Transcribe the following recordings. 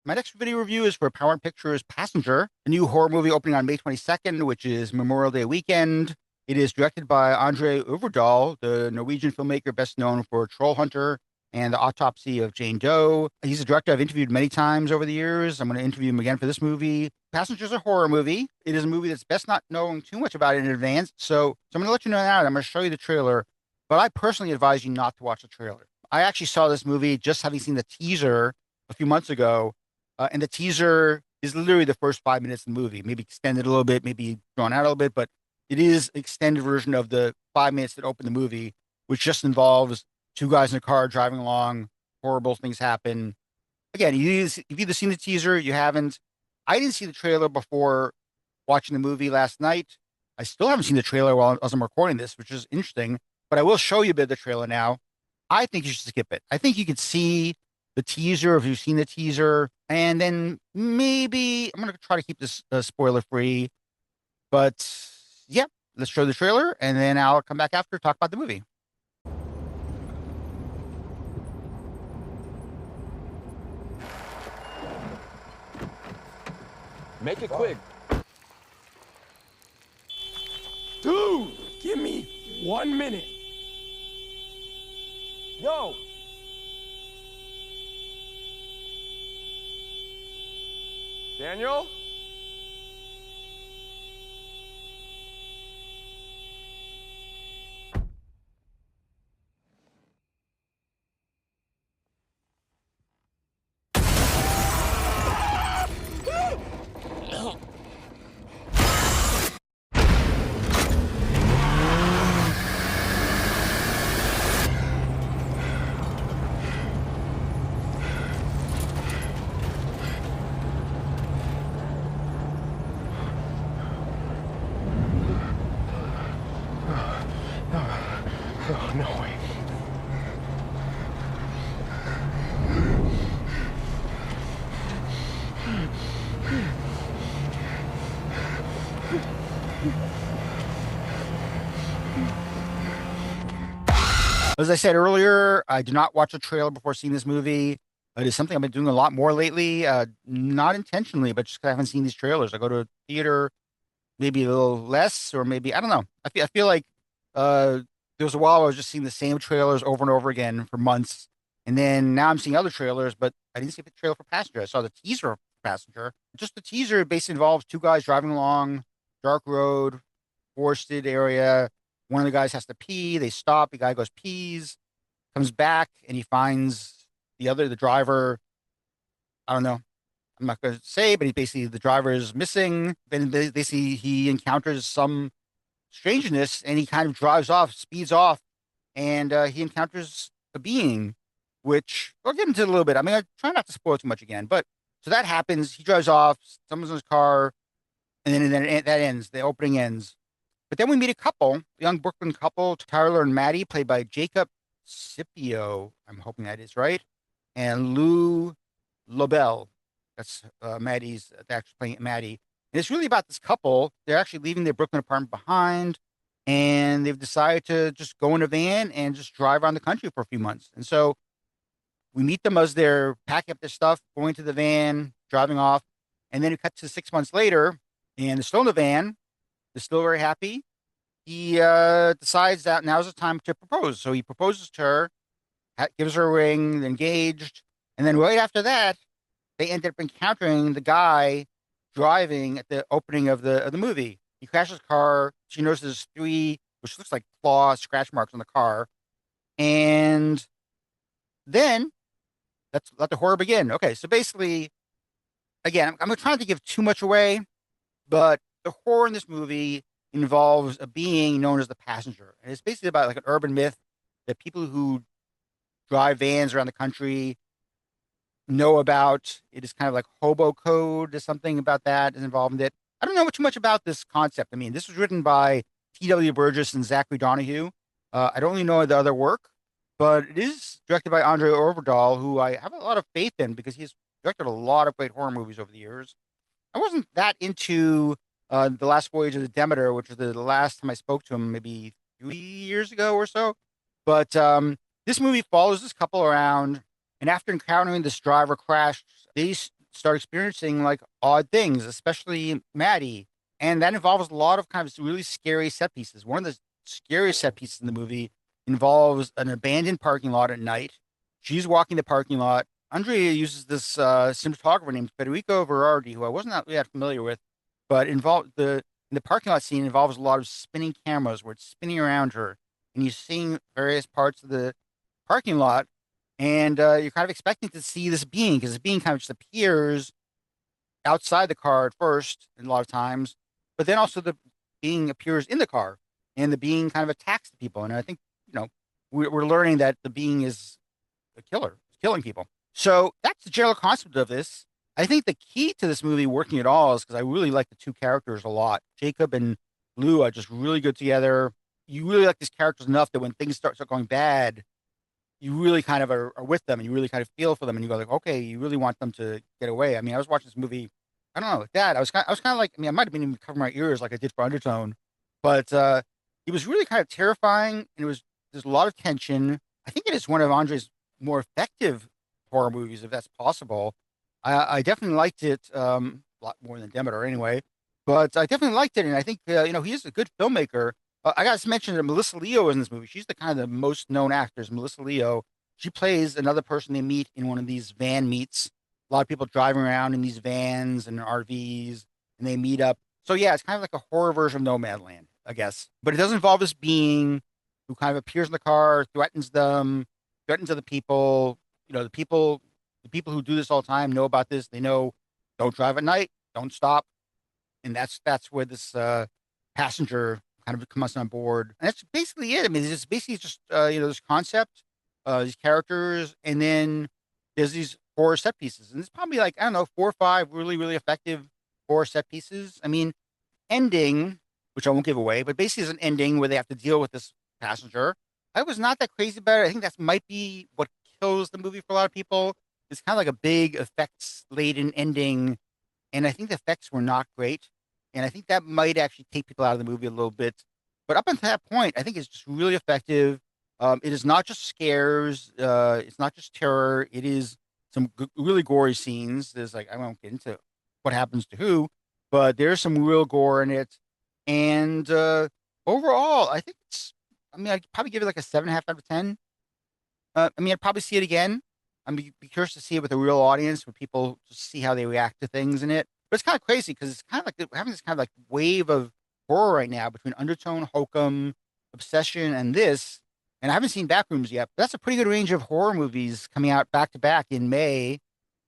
My next video review is for Paramount Pictures Passenger, a new horror movie opening on May 22nd, which is Memorial Day weekend. It is directed by Andre Øvredal, the Norwegian filmmaker best known for Troll Hunter and The Autopsy of Jane Doe. He's a director I've interviewed many times over the years. I'm going to interview him again for this movie. Passenger is a horror movie. It is a movie that's best not knowing too much about it in advance. So I'm going to let you know now, and I'm going to show you the trailer, but I personally advise you not to watch the trailer. I actually saw this movie just having seen the teaser a few months ago, and the teaser is literally the first 5 minutes of the movie, maybe extended a little bit, maybe drawn out a little bit, but it is an extended version of the 5 minutes that open the movie, which just involves two guys in a car driving along. Horrible things happen. Again, you've either seen the teaser, you haven't. I didn't see the trailer before watching the movie last night. I still haven't seen the trailer while as I'm recording this, which is interesting, but I will show you a bit of the trailer now. I think you should skip it. I think you could see the teaser if you've seen the teaser, and then maybe I'm going to try to keep this spoiler free. But yeah, let's show the trailer, and then I'll come back after to talk about the movie. Make it quick. Dude, give me 1 minute. Yo! Daniel? Oh, no way. As I said earlier, I do not watch a trailer before seeing this movie. It is something I've been doing a lot more lately, not intentionally, but just 'cause I haven't seen these trailers. I go to a theater maybe a little less, or maybe I don't know. I feel like uh, there was a while I was just seeing the same trailers over and over again for months, and then now I'm seeing other trailers, but I didn't see the trailer for Passenger. I saw the teaser for Passenger. Just the teaser basically involves two guys driving along dark road, forested area. One of the guys has to pee. They stop. The guy goes pees, comes back, and he finds the driver. I don't know. I'm not going to say, but he basically the driver is missing. Then they see he encounters some strangeness, and he kind of drives off, speeds off, and he encounters a being, which we'll get into a little bit. I mean, I try not to spoil too much again, but so that happens. He drives off. Someone's in his car, and then that ends. The opening ends. But then we meet a couple, a young Brooklyn couple, Tyler and Maddie, played by Jacob Scipio. I'm hoping that is right, and Lou Lobel. That's Maddie's the actress playing Maddie. And it's really about this couple. They're actually leaving their Brooklyn apartment behind, and they've decided to just go in a van and just drive around the country for a few months. And so we meet them as they're packing up their stuff, going to the van, driving off. And then we cut to 6 months later, and they're still in the van. They're still very happy. He decides that now's the time to propose. So he proposes to her, gives her a ring, engaged. And then right after that, they ended up encountering the guy driving at the opening of the movie. He crashes his car. She notices three, which looks like claw scratch marks on the car. And then let's let the horror begin. Okay, so basically, again, I'm trying to give too much away, but the horror in this movie involves a being known as the passenger. And it's basically about like an urban myth that people who drive vans around the country know about. It is kind of like hobo code. There's something about that is involved in it. I don't know too much about this concept. I mean, this was written by T.W. Burgess and Zachary Donahue. I don't really know the other work, but it is directed by Andre Øvredal, who I have a lot of faith in because he's directed a lot of great horror movies over the years. I wasn't that into The Last Voyage of the Demeter, which was the last time I spoke to him, maybe 3 years ago or so. But this movie follows this couple around, and after encountering this driver crash, they start experiencing like odd things, especially Maddie. And that involves a lot of kind of really scary set pieces. One of the scariest set pieces in the movie involves an abandoned parking lot at night. She's walking the parking lot. Andrea uses this cinematographer named Federico Verardi, who I wasn't really that familiar with, but involved the parking lot scene involves a lot of spinning cameras where it's spinning around her, and you're seeing various parts of the parking lot, and you're kind of expecting to see this being because this being kind of just appears outside the car at first, a lot of times, but then also the being appears in the car, and the being kind of attacks the people. And I think we're learning that the being is a killer, it's killing people. So that's the general concept of this. I think the key to this movie working at all is because I really like the two characters a lot. Jacob and Lou are just really good together. You really like these characters enough that when things start going bad, you really kind of are with them and you really kind of feel for them and you go like, okay, you really want them to get away. I mean, I was watching this movie, I don't know, like that. I was kind of like, I mean, I might have been even covering my ears like I did for Undertone, but it was really kind of terrifying and there's a lot of tension. I think it is one of Andre's more effective horror movies, if that's possible. I definitely liked it a lot more than Demeter anyway, but I definitely liked it. And I think, he is a good filmmaker. I got to mention that Melissa Leo is in this movie. She's the kind of the most known actors. Melissa Leo, she plays another person they meet in one of these van meets. A lot of people driving around in these vans and RVs, and they meet up. So yeah, it's kind of like a horror version of Nomadland, I guess. But it does involve this being who kind of appears in the car, threatens them, threatens other people. The people who do this all the time know about this. They know, don't drive at night, don't stop. And that's where this passenger kind of comes on board. And that's basically it. I mean, it's basically just, this concept, these characters, and then there's these horror set pieces. And it's probably like, I don't know, 4 or 5 really, really effective horror set pieces. I mean, ending, which I won't give away, but basically is an ending where they have to deal with this passenger. I was not that crazy about it. I think that might be what kills the movie for a lot of people. It's kind of like a big effects-laden ending, and I think the effects were not great. And I think that might actually take people out of the movie a little bit. But up until that point, I think it's just really effective. It is not just scares. It's not just terror. It is some really gory scenes. There's like, I won't get into what happens to who, but there's some real gore in it. And overall, I think I'd probably give it like a 7.5 out of 10. I'd probably see it again. I'm be curious to see it with a real audience, where people just see how they react to things in it. But it's kind of crazy because it's kind of like we're having this kind of like wave of horror right now between Undertone, Hokum, Obsession, and this. And I haven't seen Backrooms yet, but that's a pretty good range of horror movies coming out back to back in May.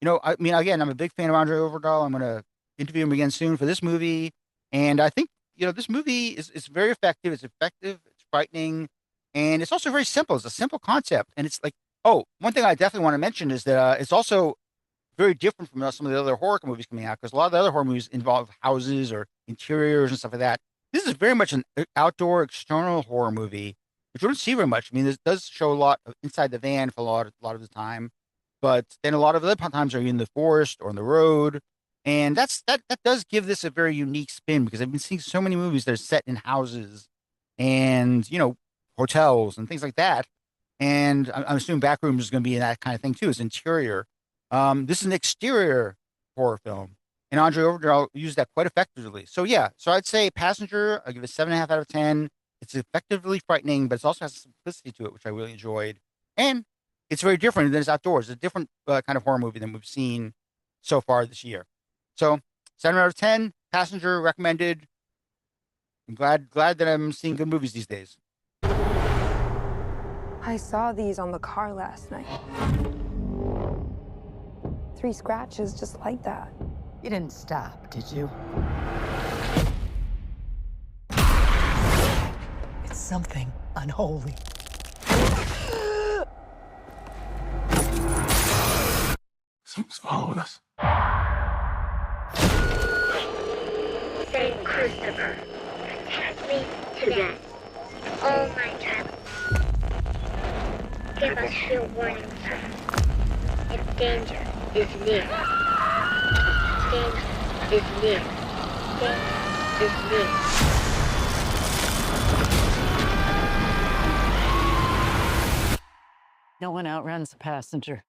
I mean, again, I'm a big fan of Andre Overdahl. I'm going to interview him again soon for this movie. And I think, this movie is very effective. It's effective. It's frightening. And it's also very simple. It's a simple concept. And it's like, oh, one thing I definitely want to mention is that it's also very different from some of the other horror movies coming out, because a lot of the other horror movies involve houses or interiors and stuff like that. This is very much an outdoor, external horror movie, which we don't see very much. I mean, this does show a lot of inside the van for a lot of the time, but then a lot of other times are in the forest or on the road, and that does give this a very unique spin, because I've been seeing so many movies that are set in houses and hotels and things like that. And I'm assuming Backrooms is going to be in that kind of thing too. It's interior. This is an exterior horror film, and Andre Overdahl used that quite effectively. So yeah, so I'd say Passenger, I'll give it 7.5 out of 10. It's effectively frightening, but it also has a simplicity to it, which I really enjoyed. And it's very different than it's outdoors. It's a different kind of horror movie than we've seen so far this year. So 7 out of 10, Passenger, recommended. I'm glad that I'm seeing good movies these days. I saw these on the car last night. 3 scratches just like that. You didn't stop, did you? It's something unholy. Something's following us. Saint Christopher, protect me today. All my travels. Give us your warning signs. If danger is near. Danger is near. Danger is near. No one outruns a passenger.